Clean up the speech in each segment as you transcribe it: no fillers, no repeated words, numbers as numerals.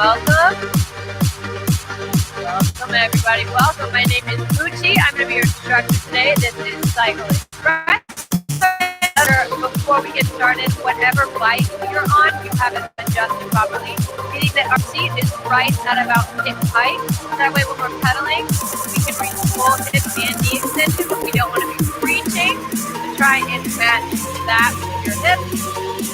welcome. Welcome, everybody. Welcome. My name is Gucci. I'm going to be your instructor today. This is Cycle Express. Before we get started, whatever bike you're on, you haven't adjusted properly. Meaning that our seat is right at about hip height. That way when we're pedaling, we can reach full hip and knee extension, but we don't want to be reaching to try and match that with your hip.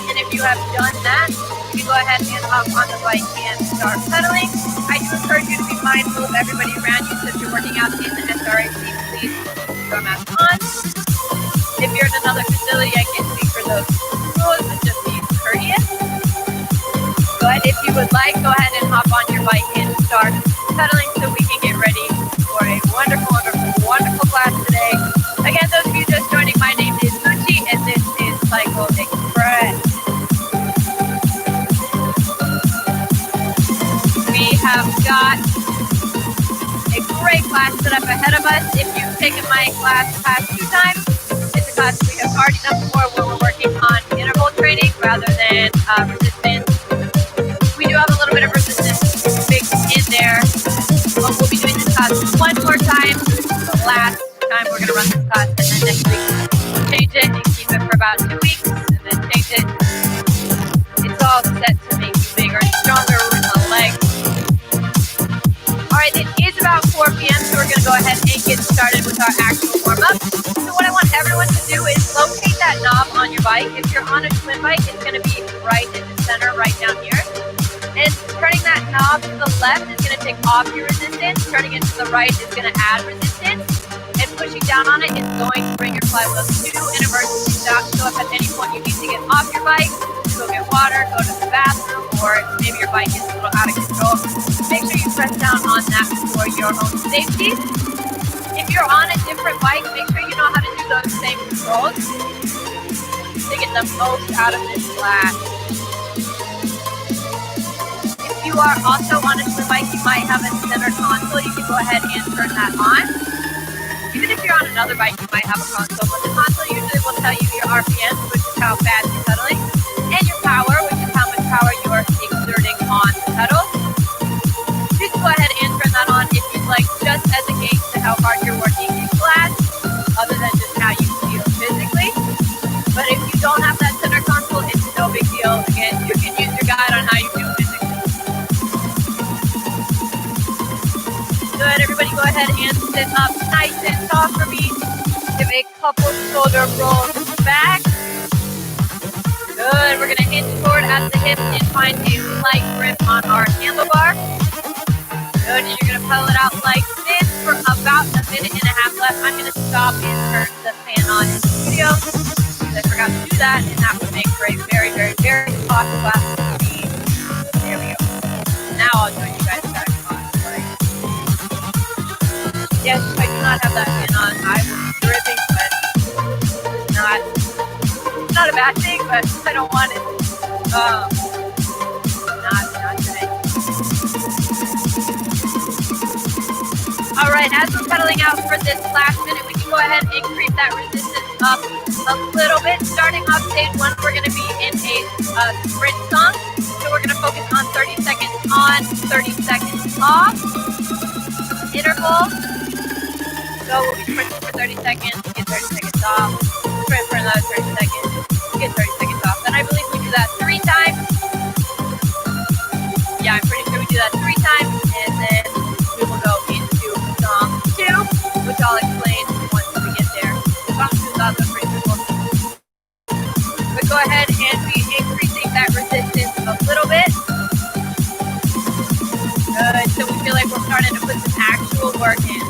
And if you have done that, you go ahead and hop on the bike and start pedaling. I do encourage you to be mindful of everybody around you. So if you're working out in the SRAC, please keep your mask on. If you're in another facility, I can't speak for those rules, but just be courteous. Go ahead, if you would like, go ahead and hop on your bike and start pedaling so we can get ready for a wonderful, wonderful, wonderful class today. Again, those of you just joining, my name is Gucci, and this is Cycle Express. We have got a great class set up ahead of us. If you've taken my class the past 2 times, it's a class we have already done before where we're working on interval training rather than resistance. We do have a little bit of resistance mixed in there, but we'll be doing this class one more time. This is the last time we're going to run this class, and then next week we'll change it and keep it for about 2 weeks, and then change it. It's all set to make you bigger and stronger with the legs. Alright, it is about 4 p.m., so we're going to go ahead and get started with our actual warm-up. So what I want everyone to do is locate that knob on your bike. If you're on a twin bike, it's going to be right in the center, right down here. And turning that knob to the left is going to take off your resistance. Turning it to the right is going to add resistance. And pushing down on it is going to bring your flywheel to an emergency stop. So if at any point you need to get off your bike, go get water, go to the bathroom, or maybe your bike is a little out of control, make sure you press down on that for your own safety. If you're on a different bike, make sure you know how to do those same controls to get the most out of this class. If you are also on a twin bike, you might have a center console. You can go ahead and turn that on. Even if you're on another bike, you might have a console, but the console usually will tell you your RPM, which is how fast you're pedaling, and your power, which is how much power you're exerting on the pedal. Just go ahead and turn that on if you'd like, just as a gauge to how hard you're working in class, other than just how you feel physically. But if you don't have that center console, it's no big deal. Again, you can use your guide on how you feel physically. Good, everybody go ahead and sit up nice and soft for me. Give a couple shoulder rolls back. Good, we're going to hinge forward at the hips and find a light grip on our handlebar. Good, and you're going to pedal it out like this for about 1.5 minutes left. I'm going to stop and turn the fan on in the studio because I forgot to do that, and that would make for a very, very, very hot class for me. There we go. Now I'll join you guys back on. Yes, if I do not have that fan on, I will be dripping, but not a bad thing, but I don't want it. Not today. Alright, as we're pedaling out for this last minute, we can go ahead and creep that resistance up a little bit. Starting off stage 1, we're going to be in a sprint song. So we're going to focus on 30 seconds on, 30 seconds off. Interval. So we'll be sprinting for 30 seconds, get 30 seconds off. Sprint for another 30 seconds, get 30 seconds off. And I believe we do that 3 times. Yeah, I'm pretty sure we do that 3 times. And then we will go into song 2, which I'll explain once we get there. Song 2 is also pretty simple. But go ahead and be increasing that resistance a little bit. Good, so we feel like we're starting to put some actual work in.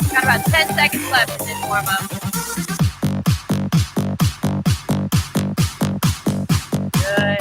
Got about 10 seconds left in this warm-up. Good.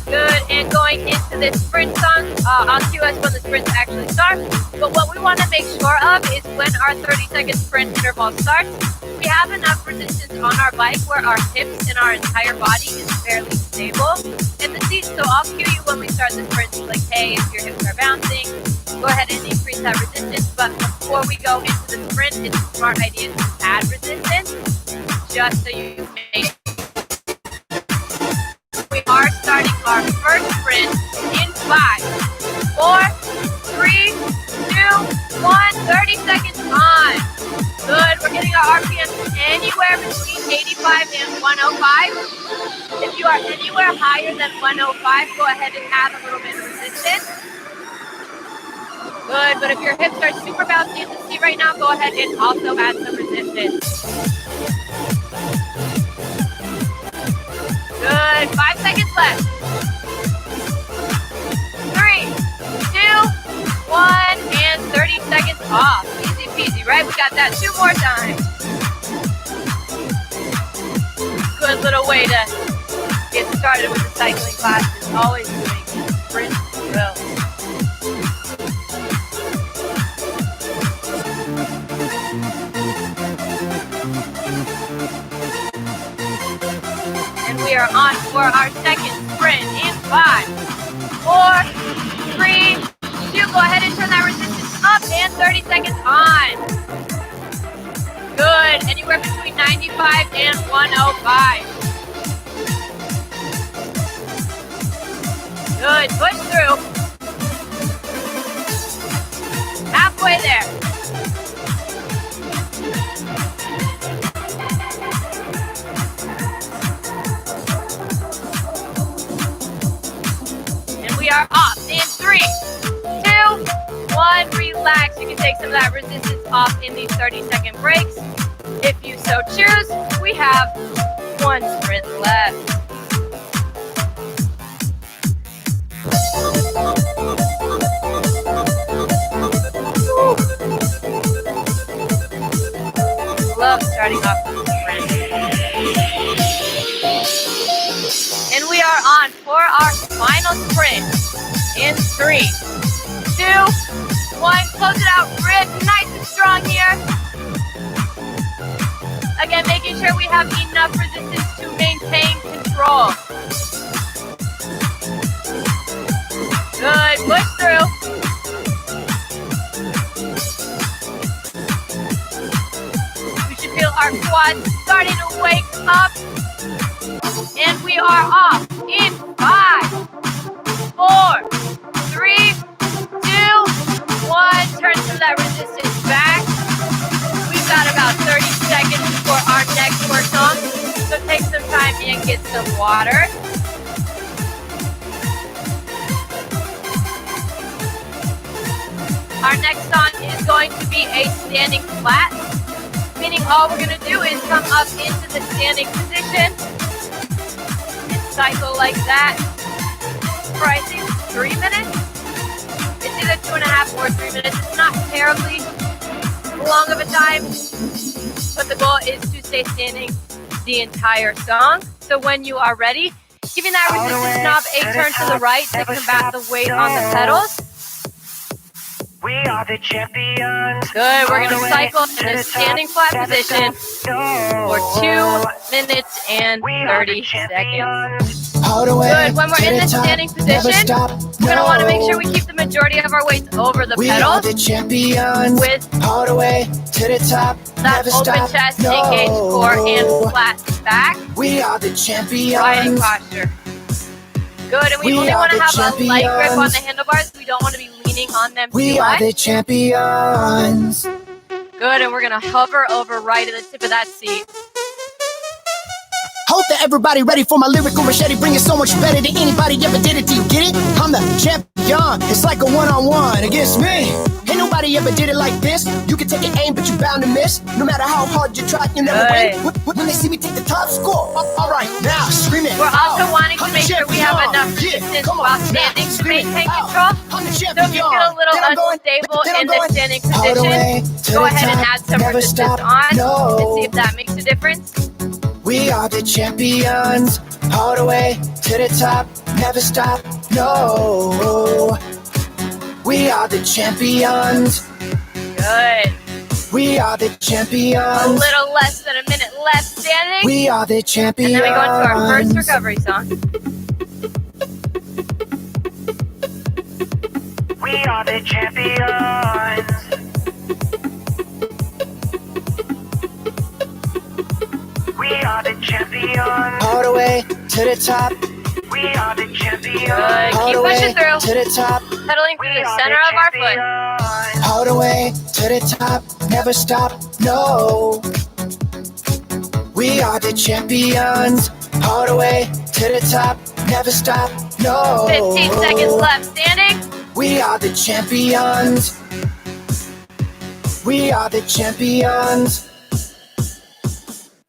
Good, and going into this sprint song, I'll cue us when the sprints actually start. But what we want to make sure of is when our 30-second sprint interval starts, we have enough resistance on our bike where our hips and our entire body is fairly stable in the seat. So I'll cue you when we start the sprint, like, hey, if your hips are bouncing, go ahead and increase that resistance. But before we go into the sprint, it's a smart idea to add resistance just so you make it. We are starting our first sprint in 5, 4, 3, 2, 1, 30 seconds on. Good, we're getting our RPMs anywhere between 85 and 105. If you are anywhere higher than 105, go ahead and add a little bit of resistance. Good, but if your hips are super bouncy in the seat right now, go ahead and also add some resistance. Good, 5 seconds left. 3, 2, 1, and 30 seconds off. Easy peasy, right? We got that 2 more times. Good little way to get started with the cycling class is always doing sprint drills. And we are on for our second sprint in 5, 4, 3, 2. Go ahead and turn that resistance up and 30 seconds on. Good. Anywhere between 95 and 105. Good. Push through. Halfway there. And we are off in 3, 2, 1. Relax. You can take some of that resistance off in these 30-second breaks. If you so choose, we have 1 sprint left. Love starting off with a sprint. And we are on for our final sprint in 3, 2, 1. Close it out. Grip nice and strong here. Again, making sure we have enough resistance to maintain control. Good, push through. We should feel our quads starting to wake up. And we are off in 5, 4, 3, 2, 1. Turn some of that resistance back. We've got about 30 seconds before our next work song, so take some time and get some water. Our next song is going to be a standing flat, meaning all we're going to do is come up into the standing position and cycle like that for I think 3 minutes. It's either 2.5 or 3 minutes. It's not terribly long of a time, but the goal is to stay standing the entire song. So when you are ready, giving that resistance knob a turn to the right to combat the weight on the pedals. We are the champions. Good, we're going to cycle in a standing flat position for 2 minutes and 30 seconds. Good, when we're in this standing position, we're going to want to make sure we keep the majority of our weight over the pedals with that open chest, engaged core, and flat back. We are the champions. Riding posture. Good, and we only want to have a light grip on the handlebars. We don't want to be leaning on them too much. We are the champions. Good, and we're going to hover over right at the tip of that seat. Hope that everybody ready for my lyrical machete. Bring it so much better than anybody ever did it. Do you get it? I'm the champion. It's like a one-on-one against me. Ain't nobody ever did it like this. You can take an aim, but you're bound to miss. No matter how hard you try, you never win. When they see me take the top score. All right, now scream it. We're also wanting to make sure we have enough resistance while standing to maintain control. So if you feel a little unstable in this standing position, go ahead and add some resistance on and see if that makes a difference. We are the champions, all the way to the top, never stop, no. We are the champions. Good. We are the champions. A little less than a minute left standing. We are the champions. And then we go into our first recovery song. We are the champions. We are the champions. All the way to the top. We are the champions. Good. All Keep the way pushing through. to the top. Pedaling through the center of our foot. All the way to the top. Never stop. No. We are the champions. All the way to the top. Never stop. No. 15 seconds left standing. We are the champions. We are the champions.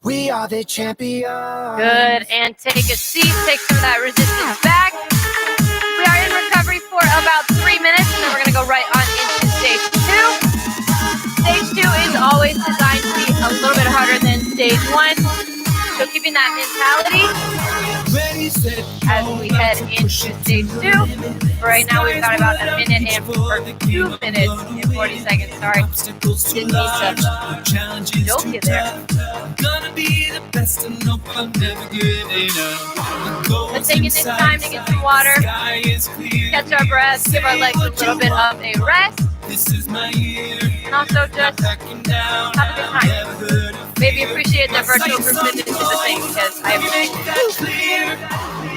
We are the champions. Good. And take a seat. Take some of that resistance back. We are in recovery for about 3 minutes, and then we're going to go right on into stage 2. Stage 2 is always designed to be a little bit harder than stage 1. So keeping that mentality as we head into stage 2. Right now we've got about a minute and 2 minutes and 40 seconds. Sorry, didn't mean to joke you there. But taking this time to get some water, catch our breath, give our legs a little bit of a rest, and also just have a good time. Maybe appreciate the virtual group fitness is a thing because I appreciate it.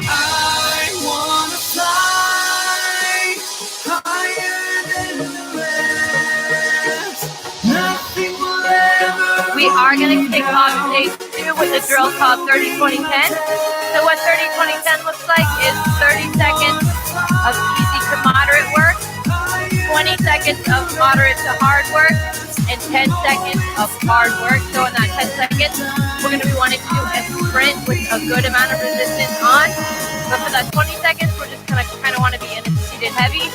I wanna fly higher than the rest. Nothing will ever. We are going to kick off stage 2 with a drill called 30-20-10. So what 30-20-10 looks like is 30 seconds of easy to moderate work, 20 seconds of moderate to hard work, and 10 seconds of hard work. So in that 10 seconds, we're going to be wanting to do a sprint with a good amount of resistance on. But for that 20 seconds, we're just going to kind of want to be in a seated heavy.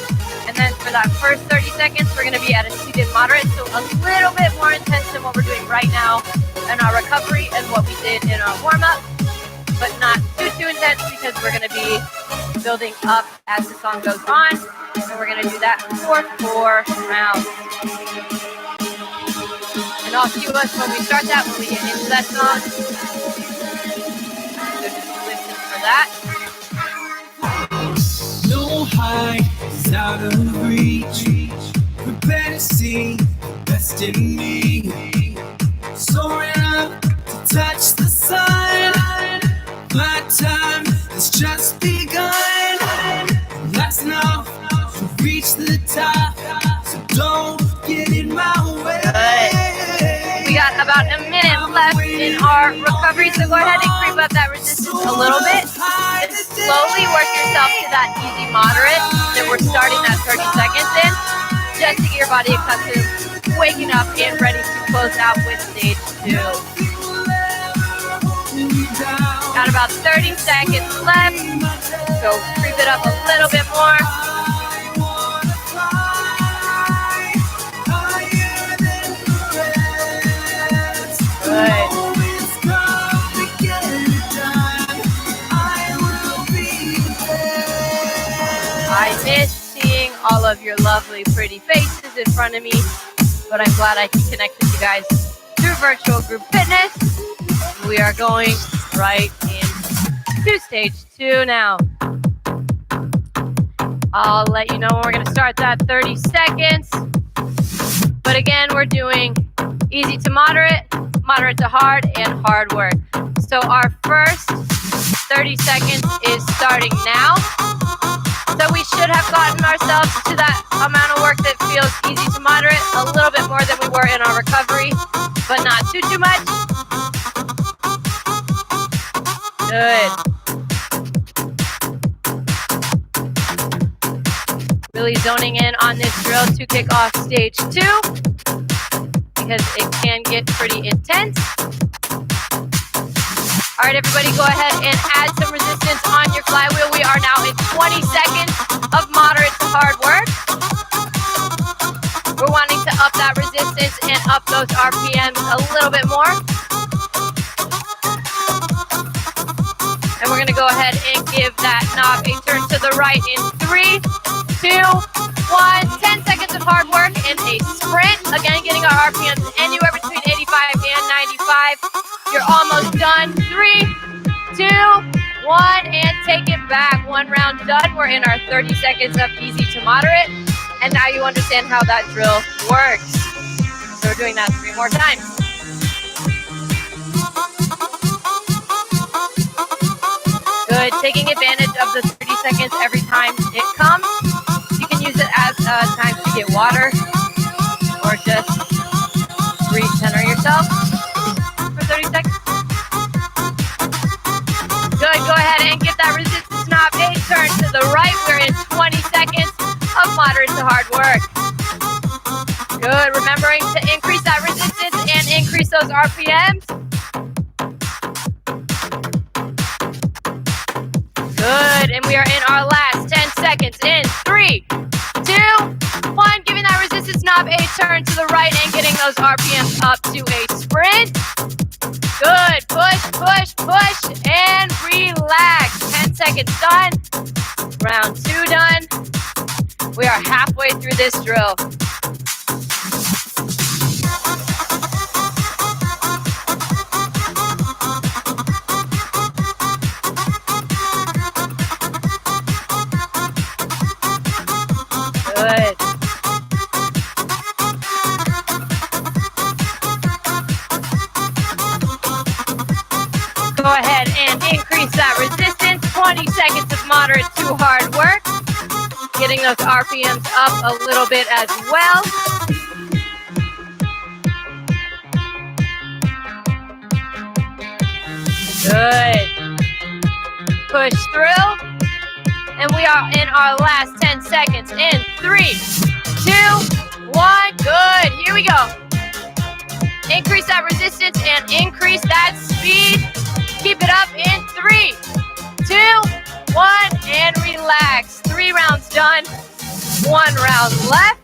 And then for that first 30 seconds, we're going to be at a seated moderate. So a little bit more intense than what we're doing right now in our recovery and what we did in our warm-up. But not too intense because we're going to be building up as the song goes on. And we're going to do that for 4 rounds. And I'll cue us when we start that, when we get into that song. So just listen for that. No height is out of reach. Prepare to see the best in me. Soaring up to touch the sun. My time has just begun. Last enough to reach the top. So don't get in my way. We got about a minute left in our recovery, so go ahead and creep up that resistance a little bit. And slowly work yourself to that easy moderate that we're starting that 30 seconds in, just to get your body accustomed, waking up and ready to close out with stage 2. Got about 30 seconds left, so creep it up a little bit more. Good. I miss seeing all of your lovely, pretty faces in front of me, but I'm glad I can connect with you guys through virtual group fitness. We are going right into stage 2 now. I'll let you know when we're going to start that 30 seconds. But again, we're doing easy to moderate, moderate to hard, and hard work. So our first 30 seconds is starting now. So we should have gotten ourselves to that amount of work that feels easy to moderate, a little bit more than we were in our recovery, but not too much. Good. Really zoning in on this drill to kick off stage 2 because it can get pretty intense. All right, everybody, go ahead and add some resistance on your flywheel. We are now in 20 seconds of moderate to hard work. We're wanting to up that resistance and up those RPMs a little bit more. And we're going to go ahead and give that knob a turn to the right in 3, 2, 1. 10 seconds of hard work and a sprint. Again, getting our RPMs anywhere between 85 and 95. You're almost done. 3, 2, 1, and take it back. 1 round done. We're in our 30 seconds of easy to moderate. And now you understand how that drill works. So we're doing that 3 more times. Good, taking advantage of the 30 seconds every time it comes. You can use it as time to get water or just recenter yourself for 30 seconds. Good, go ahead and get that resistance knob a turn to the right. We're in 20 seconds of moderate to hard work. Good, remembering to increase that resistance and increase those RPMs. Good, and we are in our last 10 seconds in 3, 2, 1. Giving that resistance knob a turn to the right and getting those RPMs up to a sprint. Good, push, push, push, and relax. 10 seconds done. Round 2 done. We are halfway through this drill. Good. Go ahead and increase that resistance. 20 seconds of moderate to hard work. Getting those RPMs up a little bit as well. Good. Push through. And we are in our last 10 seconds in 3, 2, 1. Good. Here we go. Increase that resistance and increase that speed. Keep it up in 3, 2, 1, and relax. 3 rounds done. 1 round left.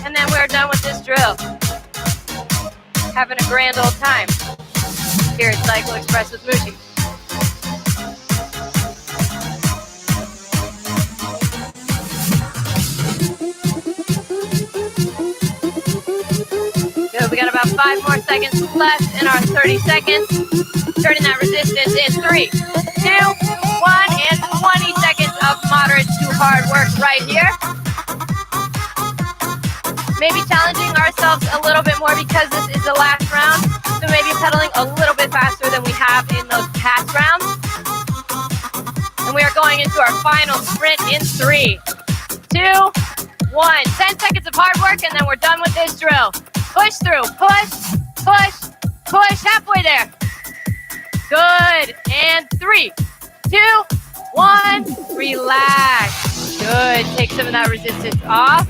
And then we're done with this drill. Having a grand old time here at Cycle Express with Mushi. Good, we got about 5 more seconds left in our 30 seconds. Turning that resistance in 3, 2, 1, and 20 seconds of moderate to hard work right here. Maybe challenging ourselves a little bit more because this is the last round. So maybe pedaling a little bit faster than we have in those past rounds. And we are going into our final sprint in 3, 2, 1. 10 seconds of hard work and then we're done with this drill. Push through, push, push, push, halfway there. Good, and 3, 2, 1, relax. Good, take some of that resistance off.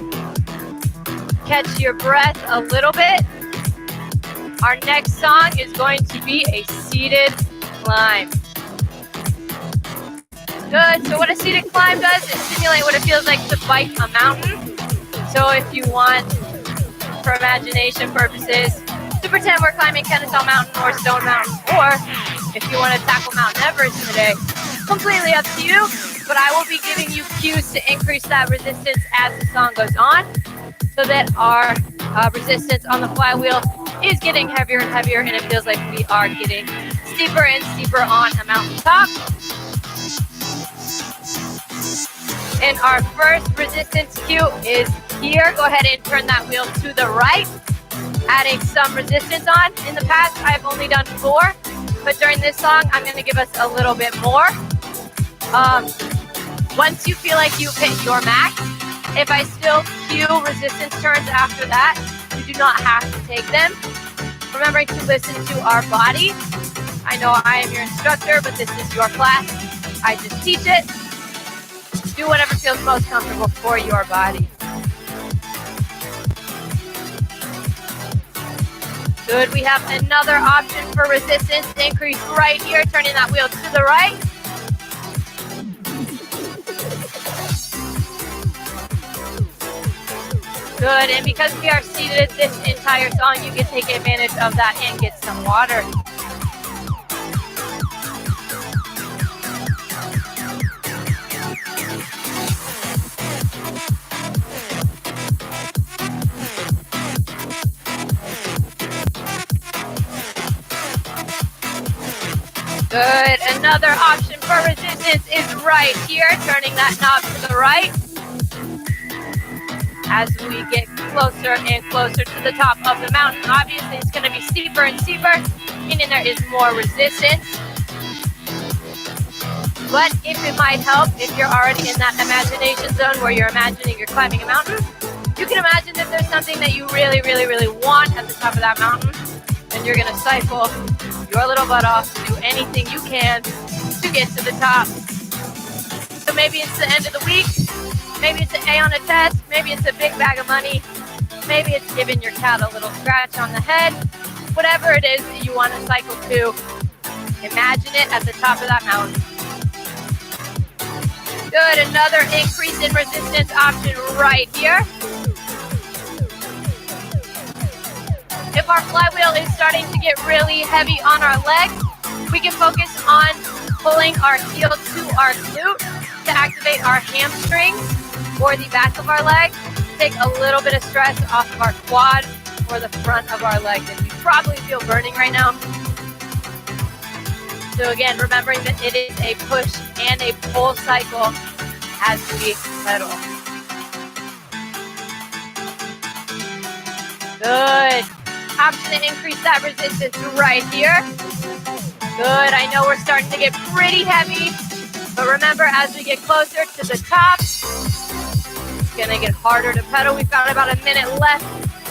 Catch your breath a little bit. Our next song is going to be a seated climb. Good, so what a seated climb does is simulate what it feels like to bike a mountain. So if you want, for imagination purposes, to pretend we're climbing Kennesaw Mountain or Stone Mountain, or if you want to tackle Mount Everest today, completely up to you, but I will be giving you cues to increase that resistance as the song goes on, so that our resistance on the flywheel is getting heavier and heavier, and it feels like we are getting steeper and steeper on a mountaintop. And our first resistance cue is here. Go ahead and turn that wheel to the right, adding some resistance on. In the past, I've only done 4, but during this song, I'm going to give us a little bit more. Once you feel like you've hit your max, if I still cue resistance turns after that, you do not have to take them. Remembering to listen to our body. I know I am your instructor, but this is your class. I just teach it. Do whatever feels most comfortable for your body. Good, we have another option for resistance increase right here, turning that wheel to the right. Good, and because we are seated this entire song, you can take advantage of that and get some water. Good, another option for resistance is right here, turning that knob to the right. as we get closer and closer to the top of the mountain. Obviously, it's going to be steeper and steeper, meaning there is more resistance. But if it might help, if you're already in that imagination zone where you're imagining you're climbing a mountain, you can imagine that there's something that you really, really, really want at the top of that mountain, and you're going to cycle your little butt off to do anything you can to get to the top. So maybe it's the end of the week, maybe it's an A on a test, maybe it's a big bag of money, maybe it's giving your cat a little scratch on the head. Whatever it is that you want to cycle to, imagine it at the top of that mountain. Good, another increase in resistance option right here. If our flywheel is starting to get really heavy on our legs, we can focus on pulling our heel to our glute to activate our hamstrings or the back of our leg, take a little bit of stress off of our quad or the front of our leg that you probably feel burning right now. So again, remembering that it is a push and a pull cycle as we pedal. Good. Option to increase that resistance right here. Good. I know we're starting to get pretty heavy, but remember, as we get closer to the top, it's going to get harder to pedal. We've got about a minute left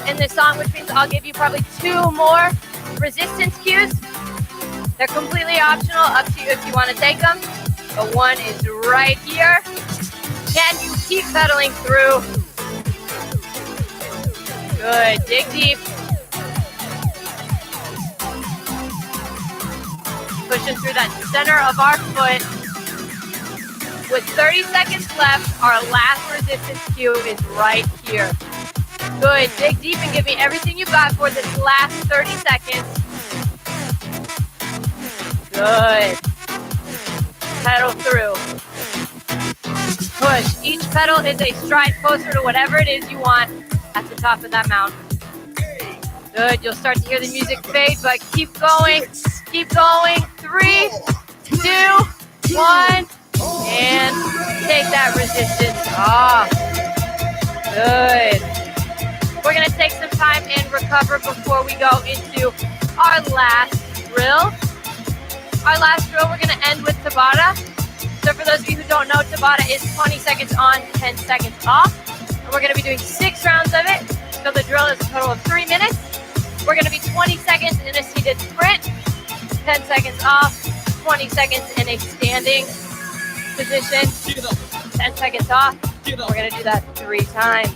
in this song, which means I'll give you probably 2 more resistance cues. They're completely optional, up to you if you want to take them. But one is right here. Can you keep pedaling through? Good, dig deep. Pushing through that center of our foot. With 30 seconds left, our last resistance cue is right here. Good, dig deep and give me everything you've got for this last 30 seconds. Good. Pedal through. Push. Each pedal is a stride closer to whatever it is you want at the top of that mountain. Good. You'll start to hear the music fade, but keep going. Keep going. 3, 2, 1. And take that resistance off. Good. We're going to take some time and recover before we go into our last drill. Our last drill, we're going to end with Tabata. So for those of you who don't know, Tabata is 20 seconds on, 10 seconds off. And we're going to be doing 6 rounds of it. So the drill is a total of 3 minutes. We're going to be 20 seconds in a seated sprint, 10 seconds off, 20 seconds in a standing position, 10 seconds off. We're going to do that 3 times.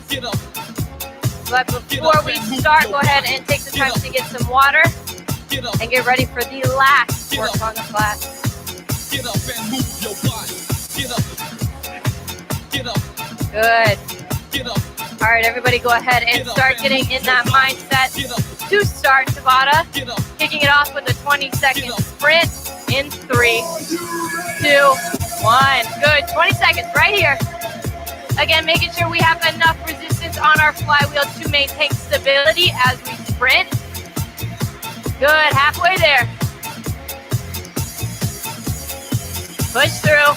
But before we start, go ahead and take some time to get some water and get ready for the last work on the class. Get up and move your body. Get up. Get up. Good. Get up. All right, everybody go ahead and start getting in that mindset to start Tabata. Kicking it off with a 20-second sprint in 3, 2, 1. Good, 20 seconds right here. Again, making sure we have enough resistance on our flywheel to maintain stability as we sprint. Good, halfway there. Push through.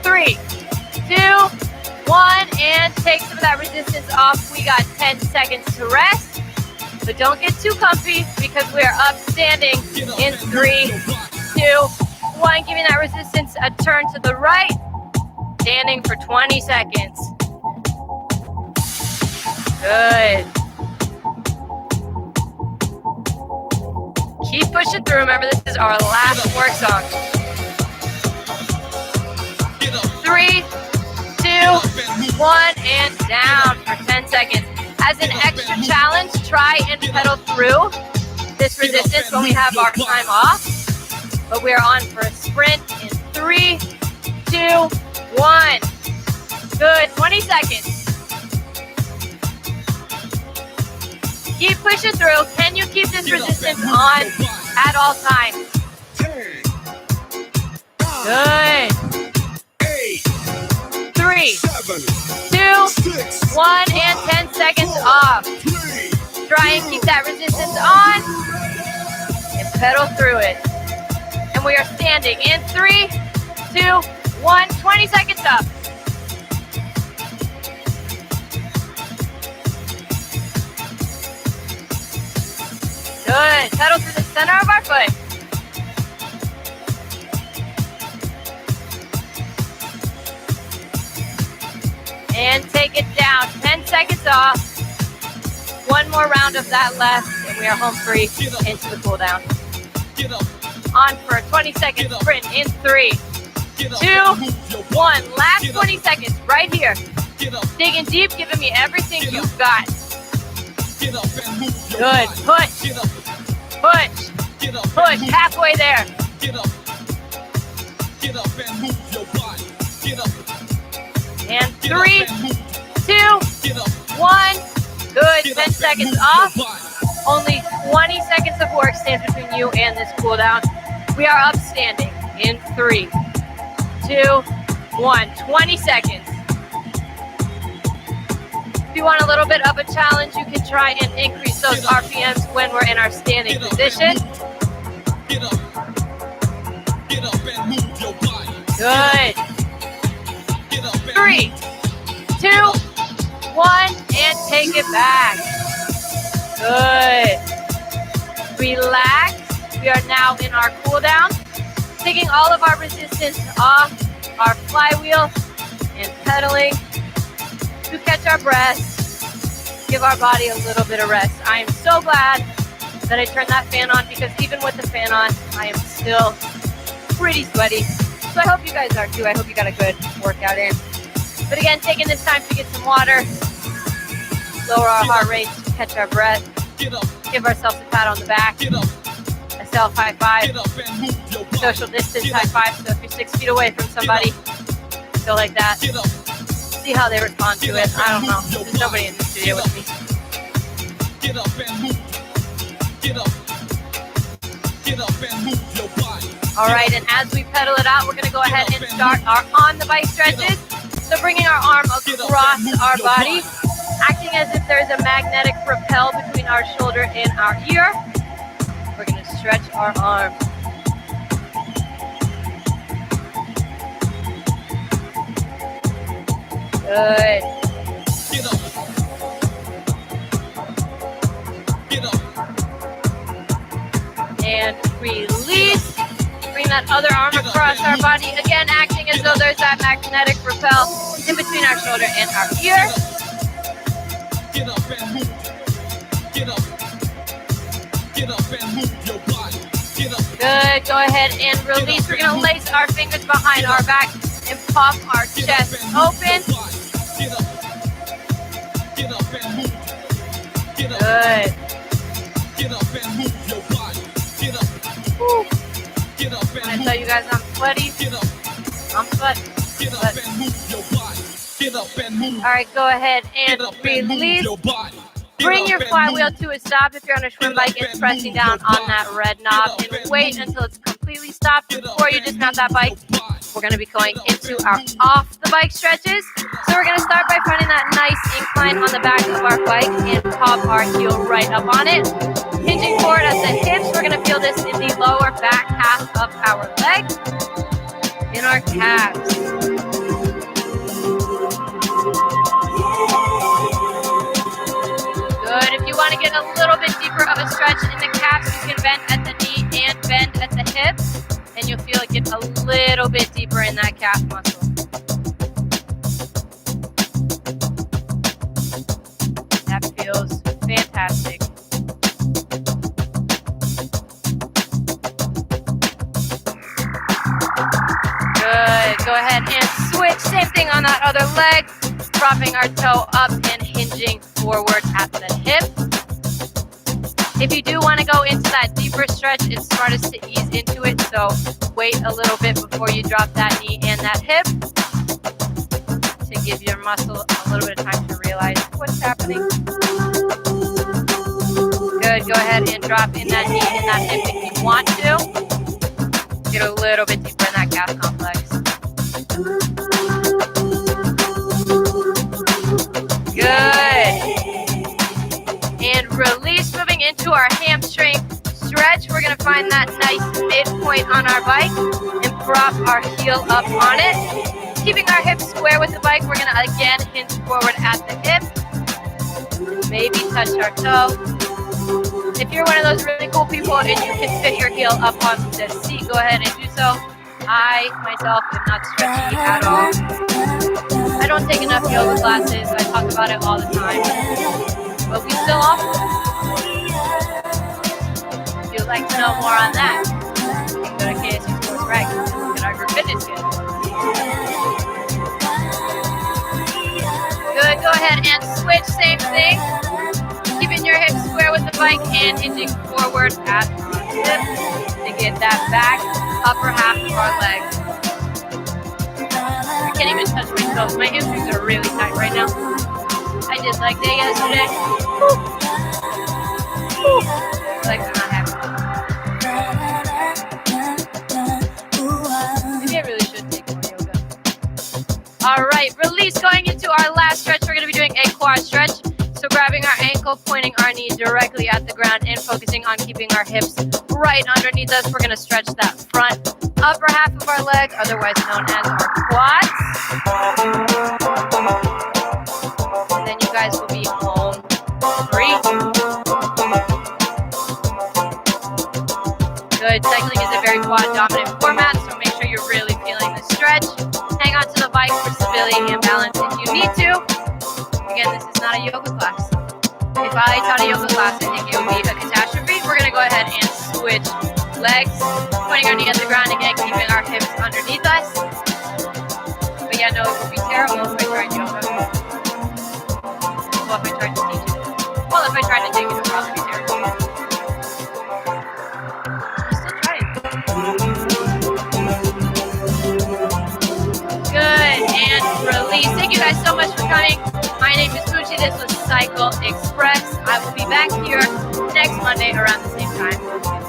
3, 2, 1, and take some of that resistance off. We got 10 seconds to rest, but don't get too comfy because we are up standing in 3, 2, 1. Giving that resistance a turn to the right, standing for 20 seconds. Good. Keep pushing through. Remember, this is our last work song. 3, 2, 1, and down for 10 seconds. As an extra challenge, try and pedal through this resistance when we have our time off. But we are on for a sprint in 3, 2, 1. Good, 20 seconds. Keep pushing through. Can you keep this resistance on at all times? Good. 3, 2, 1, and 10 seconds off. Try and keep that resistance on and pedal through it. And we are standing in 3, 2, 1, 20 seconds up. Good. Pedal to the center of our foot. And take it down. 10 seconds off. One more round of that left, and we are home free into the cool down. On for a 20-second sprint in 3, 2, 1. Last 20 seconds right here. Digging deep, giving me everything you've got. Good. Push. Push. Push. Halfway there. And 3, 2, 1. Good. 10 seconds off. Only 20 seconds of work stands between you and this cool down. We are upstanding in 3, 2, 1. 20 seconds. If you want a little bit of a challenge, you can try and increase those RPMs when we're in our standing position. Good. 3, 2, 1, and take it back. Good. Relax. We are now in our cool down, taking all of our resistance off our flywheel and pedaling to catch our breath, give our body a little bit of rest. I am so glad that I turned that fan on, because even with the fan on, I am still pretty sweaty. So I hope you guys are too. I hope you got a good workout in. But again, taking this time to get some water, lower our heart rate, catch our breath, give ourselves a pat on the back, a self high five, social distance high five. So if you're 6 feet away from somebody, go like that. See how they respond to it. I don't know. There's nobody in the studio with me. All right, and as we pedal it out, we're going to go ahead and start our on the bike stretches. So bringing our arm across our body, acting as if there's a magnetic propel between our shoulder and our ear. We're going to stretch our arm. Good. And release. Bring that other arm across our body. Again, acting as though there's that magnetic propel in between our shoulder and our ear. Get up and move. Get up. Get up and move your body. Get up. Good. Go ahead and release. We're going to lace our fingers behind our back and pop our chest open. Get up. Get up and move. Get up. Good. Get up and move your body. Get up. Woo. Get up and When I tell you guys I'm sweaty, get up. I'm sweaty. Get up and move your body. Get up and move. All right, go ahead and release. Your body. Bring your flywheel to a stop if you're on a swim bike and pressing down on that red knob, and wait until it's completely stopped before you dismount that bike. We're going to be going into our off the bike stretches. So we're going to start by finding that nice incline on the back of our bike and pop our heel right up on it. Hinging forward at the hips, we're going to feel this in the lower back half of our leg, in our calves. Good. If you want to get a little bit deeper of a stretch in the calves, you can bend at the knee and bend at the hip, and you'll feel it get a little bit deeper in that calf muscle. That feels fantastic. Good. Go ahead and switch. Same thing on that other leg. Propping our toe up and hinging forward at the hip. If you do want to go into that deeper stretch, it's smartest to ease into it. So wait a little bit before you drop that knee and that hip to give your muscle a little bit of time to realize what's happening. Good. Go ahead and drop in that knee and that hip if you want to. Get a little bit deeper in that calf complex. Good. And release, moving into our hamstring stretch. We're going to find that nice midpoint on our bike and prop our heel up on it. Keeping our hips square with the bike, we're going to again hinge forward at the hip. Maybe touch our toe. If you're one of those really cool people and you can fit your heel up onto the seat, go ahead and do so. I, myself, am not stretchy at all. I don't take enough yoga classes. I talk about it all the time. But we still offer them. If you'd like to know more on that, you can go to KSU Sports Rec and look at our group fitness schedule. Good, go ahead and switch, same thing. Keeping your hips square with the bike and hinging forward at the hip to get that back upper half of our legs. I can't even touch my toes. My hamstrings are really tight right now. I did leg day yesterday. Woo. Woo. Legs are not happy. Maybe I really should take more yoga. All right, release. Going into our last stretch, we're going to be doing a quad stretch. So grabbing our ankle, pointing our knee directly at the ground and focusing on keeping our hips right underneath us. We're going to stretch that front upper half of our leg, otherwise known as our quads. And then you guys will be home free. Good. Cycling is a very quad dominant format, so make sure you're really feeling the stretch. Hang on to the bike for stability and balance if you need to. Again, this is not a yoga class. If I taught a yoga class, I think it would be a catastrophe. We're going to go ahead and switch legs, pointing our knee at the ground again, keeping our hips underneath us. But yeah, no, it would be terrible if I tried yoga. Well, if I tried to teach it. Well, if I tried to take it, it would probably be terrible. I'm still trying. Good, and release. Thank you guys so much for coming. My name is Gucci. This was Cycle Express. I will be back here next Monday around the same time.